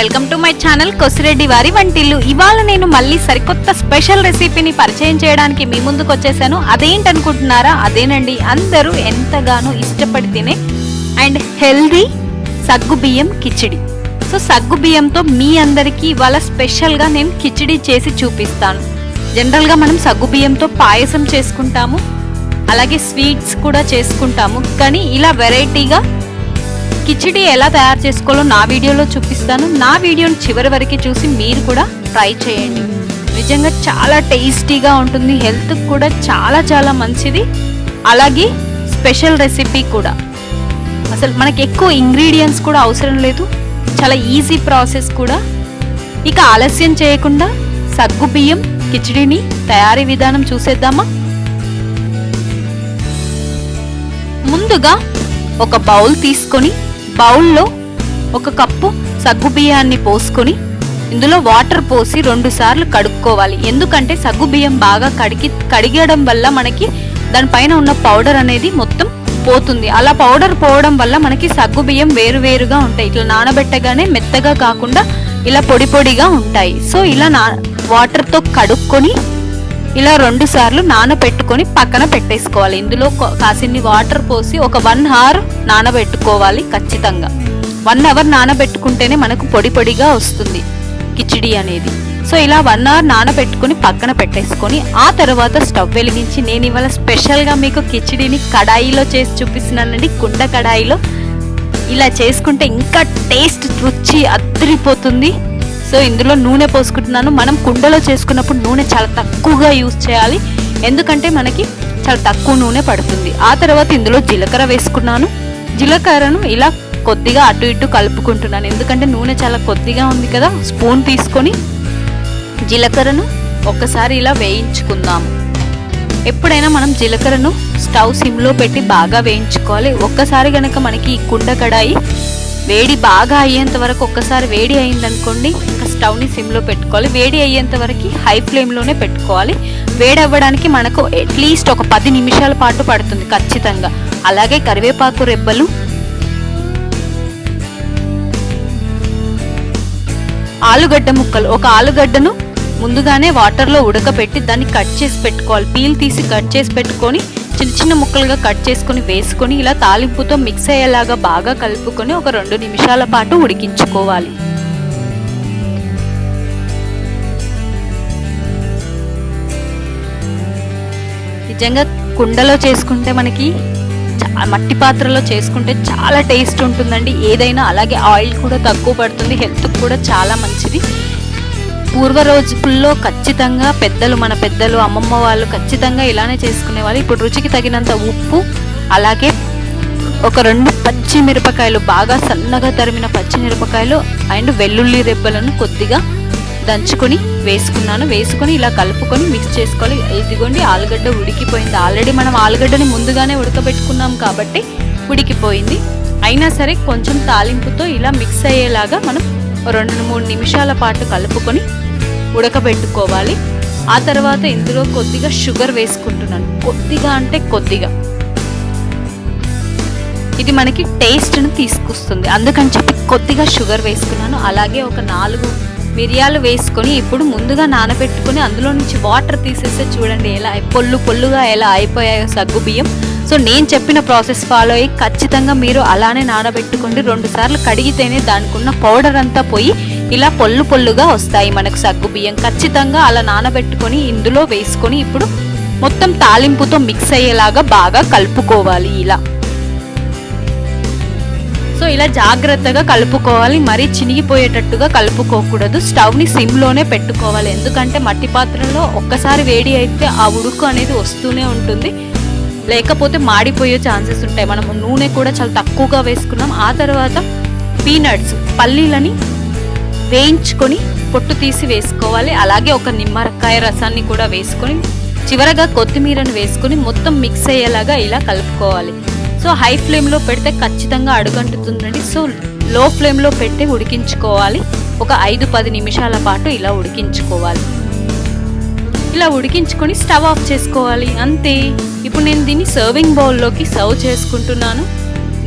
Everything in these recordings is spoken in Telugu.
Welcome to my channel Kosireddy వారి వంటిల్లు. ఇవాళ నేను మళ్ళీ సరికొత్త స్పెషల్ రెసిపీని పరిచయం చేయడానికి మీ ముందుకు వచ్చేసాను. అదేంటనుకుంటున్నారా? అదేనండి, అందరూ ఎంతగానో ఇష్టపడి తినే అండ్ హెల్దీ సగ్గుబియ్యం కిచిడి. సో సగ్గుబియ్యంతో మీ అందరికీ ఇవాళ స్పెషల్గా నేను కిచిడి చేసి చూపిస్తాను. జనరల్గా మనం సగ్గుబియ్యంతో పాయసం చేసుకుంటాము, అలాగే స్వీట్స్ కూడా చేసుకుంటాము. కానీ ఇలా వెరైటీగా కిచిడి ఎలా తయారు చేసుకోవాలో నా వీడియోలో చూపిస్తాను. నా వీడియోని చివరి వరకు చూసి మీరు కూడా ట్రై చేయండి. నిజంగా చాలా టేస్టీగా ఉంటుంది, హెల్త్కి కూడా చాలా చాలా మంచిది, అలాగే స్పెషల్ రెసిపీ కూడా. అసలు మనకి ఎక్కువ ఇంగ్రీడియంట్స్ కూడా అవసరం లేదు, చాలా ఈజీ ప్రాసెస్ కూడా. ఇక ఆలస్యం చేయకుండా సగ్గుబియ్యం కిచిడిని తయారీ విధానం చూసేద్దామా? ముందుగా ఒక బౌల్ తీసుకొని బౌల్లో 1 కప్పు సగ్గుబియ్యాన్ని పోసుకొని ఇందులో వాటర్ పోసి 2 సార్లు కడుక్కోవాలి. ఎందుకంటే సగ్గుబియ్యం బాగా కడిగడం వల్ల మనకి దానిపైన ఉన్న పౌడర్ అనేది మొత్తం పోతుంది. అలా పౌడర్ పోవడం వల్ల మనకి సగ్గుబియ్యం వేరువేరుగా ఉంటాయి. ఇట్లా నానబెట్టగానే మెత్తగా కాకుండా ఇలా పొడి పొడిగా ఉంటాయి. సో ఇలా వాటర్తో కడుక్కొని ఇలా 2 సార్లు నానబెట్టుకొని పక్కన పెట్టేసుకోవాలి. ఇందులో కాసిన్ని వాటర్ పోసి ఒక 1 అవర్ నానబెట్టుకోవాలి ఖచ్చితంగా. 1 అవర్ నానబెట్టుకుంటేనే మనకు పొడి పొడిగా వస్తుంది కిచిడి అనేది. సో ఇలా 1 అవర్ నానబెట్టుకుని పక్కన పెట్టేసుకొని ఆ తర్వాత స్టవ్ వెలిగించి నేను ఇవాళ స్పెషల్గా మీకు కిచిడిని కడాయిలో చేసి చూపిస్తున్నానండి. కుండ కడాయిలో ఇలా చేసుకుంటే ఇంకా టేస్ట్ రుచి అద్దరిపోతుంది. సో ఇందులో నూనె పోసుకుంటున్నాను. మనం కుండలో చేసుకున్నప్పుడు నూనె చాలా తక్కువగా యూజ్ చేయాలి, ఎందుకంటే మనకి చాలా తక్కువ నూనె పడుతుంది. ఆ తర్వాత ఇందులో జీలకర్ర వేసుకున్నాను. జీలకర్రను ఇలా కొద్దిగా అటు ఇటు కలుపుకుంటున్నాను, ఎందుకంటే నూనె చాలా కొద్దిగా ఉంది కదా. స్పూన్ తీసుకొని జీలకర్రను ఒక్కసారి ఇలా వేయించుకుందాము. ఎప్పుడైనా మనం జీలకర్రను స్టవ్ సిమ్లో పెట్టి బాగా వేయించుకోవాలి. ఒక్కసారి కనుక మనకి ఈ కుండ కడాయి వేడి బాగా అయ్యేంత వరకు, ఒక్కసారి వేడి అయిందనుకోండి ఇంకా స్టవ్ని సిమ్లో పెట్టుకోవాలి. వేడి అయ్యేంత వరకు హై ఫ్లేమ్లోనే పెట్టుకోవాలి. వేడి అవ్వడానికి మనకు అట్లీస్ట్ ఒక 10 నిమిషాల పాటు పడుతుంది ఖచ్చితంగా. అలాగే కరివేపాకు రెబ్బలు, ఆలుగడ్డ ముక్కలు, ఒక ఆలుగడ్డను ముందుగానే వాటర్లో ఉడకపెట్టి దాన్ని కట్ చేసి పెట్టుకోవాలి. పీల్ తీసి కట్ చేసి పెట్టుకొని చిన్న చిన్న ముక్కలుగా కట్ చేసుకొని వేసుకొని ఇలా తాలింపుతో మిక్స్ అయ్యేలాగా బాగా కలుపుకొని ఒక 2 నిమిషాల పాటు ఉడికించుకోవాలి. నిజంగా కుండలో చేసుకుంటే మనకి మట్టి పాత్రలో చేసుకుంటే చాలా టేస్ట్ ఉంటుందండి ఏదైనా. అలాగే ఆయిల్ కూడా తక్కువ పడుతుంది, హెల్త్కి కూడా చాలా మంచిది. పూర్వ రోజుల్లో ఖచ్చితంగా మన పెద్దలు అమ్మమ్మ వాళ్ళు ఖచ్చితంగా ఇలానే చేసుకునేవాళ్ళు. ఇప్పుడు రుచికి తగినంత ఉప్పు, అలాగే ఒక 2 పచ్చిమిరపకాయలు, బాగా సన్నగా తరిమిన పచ్చిమిరపకాయలు అండ్ వెల్లుల్లి రెబ్బలను కొద్దిగా దంచుకొని వేసుకున్నాను. వేసుకొని ఇలా కలుపుకొని మిక్స్ చేసుకోవాలి. ఇదిగోండి ఆలుగడ్డ ఉడికిపోయింది. ఆల్రెడీ మనం ఆలుగడ్డని ముందుగానే ఉడకబెట్టుకున్నాం కాబట్టి ఉడికిపోయింది. అయినా సరే కొంచెం తాలింపుతో ఇలా మిక్స్ అయ్యేలాగా మనం 2-3 నిమిషాల పాటు కలుపుకొని ఉడకబెట్టుకోవాలి. ఆ తర్వాత ఇందులో కొద్దిగా షుగర్ వేసుకుంటున్నాను. కొద్దిగా అంటే కొద్దిగా, ఇది మనకి టేస్ట్ను తీసుకొస్తుంది, అందుకని చెప్పి కొద్దిగా షుగర్ వేసుకున్నాను. అలాగే ఒక 4 మిరియాలు వేసుకొని ఇప్పుడు ముందుగా నానబెట్టుకొని అందులో నుంచి వాటర్ తీసేస్తే చూడండి ఎలా పొల్లుగా ఎలా అయిపోయాయో సగ్గుబియ్యం. సో నేను చెప్పిన ప్రాసెస్ ఫాలో అయ్యి ఖచ్చితంగా మీరు అలానే నానబెట్టుకోండి. 2 సార్లు కడిగితేనే దానికి ఉన్న పౌడర్ అంతా పోయి ఇలా పొల్లుగా వస్తాయి మనకు సగ్గుబియ్యం. ఖచ్చితంగా అలా నానబెట్టుకొని ఇందులో వేసుకొని ఇప్పుడు మొత్తం తాలింపుతో మిక్స్ అయ్యేలాగా బాగా కలుపుకోవాలి ఇలా. సో ఇలా జాగ్రత్తగా కలుపుకోవాలి, మరీ చినిగిపోయేటట్టుగా కలుపుకోకూడదు. స్టవ్ని సిమ్లోనే పెట్టుకోవాలి, ఎందుకంటే మట్టి పాత్రలో ఒక్కసారి వేడి అయితే ఆ ఉడుకు అనేది వస్తూనే ఉంటుంది, లేకపోతే మాడిపోయే ఛాన్సెస్ ఉంటాయి. మనము నూనె కూడా చాలా తక్కువగా వేసుకున్నాం. ఆ తర్వాత పీనట్స్, పల్లీలని వేయించుకొని పొట్టు తీసి వేసుకోవాలి. అలాగే ఒక నిమ్మకాయ రసాన్ని కూడా వేసుకొని చివరగా కొత్తిమీరను వేసుకొని మొత్తం మిక్స్ అయ్యేలాగా ఇలా కలుపుకోవాలి. సో హై ఫ్లేమ్లో పెడితే ఖచ్చితంగా అడుగంటుతుందండి. సో లో ఫ్లేమ్లో పెట్టి ఉడికించుకోవాలి. ఒక 5-10 నిమిషాల పాటు ఇలా ఉడికించుకోవాలి. ఇలా ఉడికించుకొని స్టవ్ ఆఫ్ చేసుకోవాలి, అంతే. ఇప్పుడు నేను దీన్ని సర్వింగ్ బౌల్లోకి సర్వ్ చేసుకుంటున్నాను.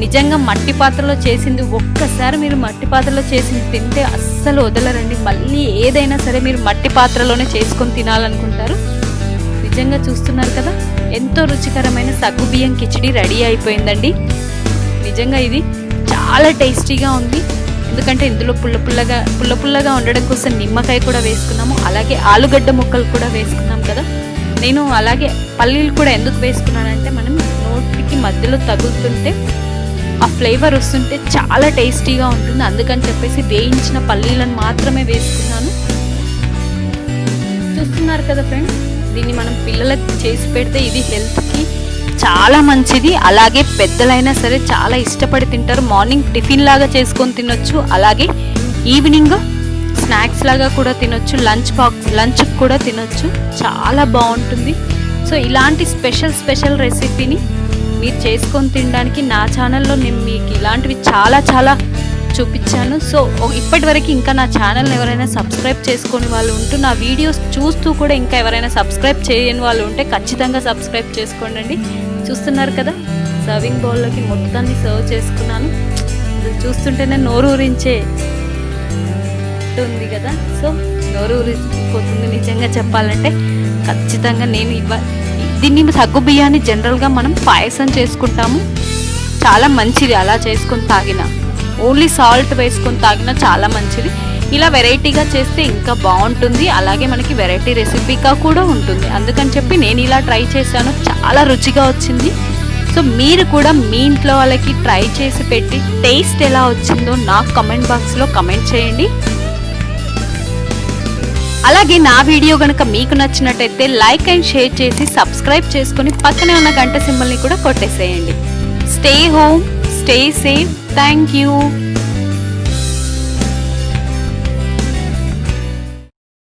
నిజంగా మట్టి పాత్రలో చేసింది ఒక్కసారి మీరు మట్టి పాత్రలో చేసింది తింటే అస్సలు వదలరండి. మళ్ళీ ఏదైనా సరే మీరు మట్టి పాత్రలోనే చేసుకొని తినాలనుకుంటారు. నిజంగా చూస్తున్నారు కదా, ఎంతో రుచికరమైన సగ్గుబియ్యం కిచిడి రెడీ అయిపోయిందండి. నిజంగా ఇది చాలా టేస్టీగా ఉంది. ఎందుకంటే ఇందులో పుల్ల పుల్లగా ఉండడం కోసం నిమ్మకాయ కూడా వేసుకున్నాము, అలాగే ఆలుగడ్డ ముక్కలు కూడా వేసుకున్నాం కదా. నేను అలాగే పల్లీలు కూడా ఎందుకు వేసుకున్నానంటే మనం నోటికి మధ్యలో తగులుతుంటే ఆ ఫ్లేవర్ వస్తుంటే చాలా టేస్టీగా ఉంటుంది. అందుకని చెప్పేసి వేయించిన పల్లీలను మాత్రమే వేసుకున్నాను. చూస్తున్నారు కదా ఫ్రెండ్స్, దీన్ని మనం పిల్లలకు చేసి పెడితే ఇది హెల్త్కి చాలా మంచిది. అలాగే పెద్దలైనా సరే చాలా ఇష్టపడి తింటారు. మార్నింగ్ టిఫిన్ లాగా చేసుకొని తినొచ్చు, అలాగే ఈవినింగ్ స్నాక్స్ లాగా కూడా తినొచ్చు, లంచ్ కూడా తినొచ్చు. చాలా బాగుంటుంది. సో ఇలాంటి స్పెషల్ రెసిపీని మీరు చేసుకొని తినడానికి నా ఛానల్లో నేను మీకు ఇలాంటివి చాలా చూపించాను. సో ఇప్పటివరకు ఇంకా నా ఛానల్ ఎవరైనా సబ్స్క్రైబ్ చేసుకొని వాళ్ళు ఉంటూ నా వీడియోస్ చూస్తూ కూడా ఇంకా ఎవరైనా సబ్స్క్రైబ్ చేయని వాళ్ళు ఉంటే ఖచ్చితంగా సబ్స్క్రైబ్ చేసుకోండి. చూస్తున్నారు కదా, సర్వింగ్ బౌల్లోకి మొత్తాన్ని సర్వ్ చేసుకున్నాను. చూస్తుంటేనే నోరు ఊరించే ఉంది కదా. సో నోరు ఊరిపోతుంది నిజంగా చెప్పాలంటే. ఖచ్చితంగా నేను దీన్ని సగ్గుబియ్యాన్ని జనరల్గా మనం పాయసం చేసుకుంటాము, చాలా మంచిది అలా చేసుకొని తాగిన. ఓన్లీ సాల్ట్ వేసుకొని తాగినా చాలా మంచిది. ఇలా వెరైటీగా చేస్తే ఇంకా బాగుంటుంది, అలాగే మనకి వెరైటీ రెసిపీగా కూడా ఉంటుంది. అందుకని చెప్పి నేను ఇలా ట్రై చేశాను, చాలా రుచిగా వచ్చింది. సో మీరు కూడా మీ ఇంట్లో వాళ్ళకి ట్రై చేసి పెట్టి టేస్ట్ ఎలా వచ్చిందో నాకు కమెంట్ బాక్స్లో కమెంట్ చేయండి. అలాగే నా వీడియో కనుక మీకు నచ్చినట్టయితే లైక్ అండ్ షేర్ చేసి సబ్స్క్రైబ్ చేసుకొని పక్కనే ఉన్న గంట సింబల్ని కూడా కొట్టేసేయండి. Stay home, stay safe. Thank you.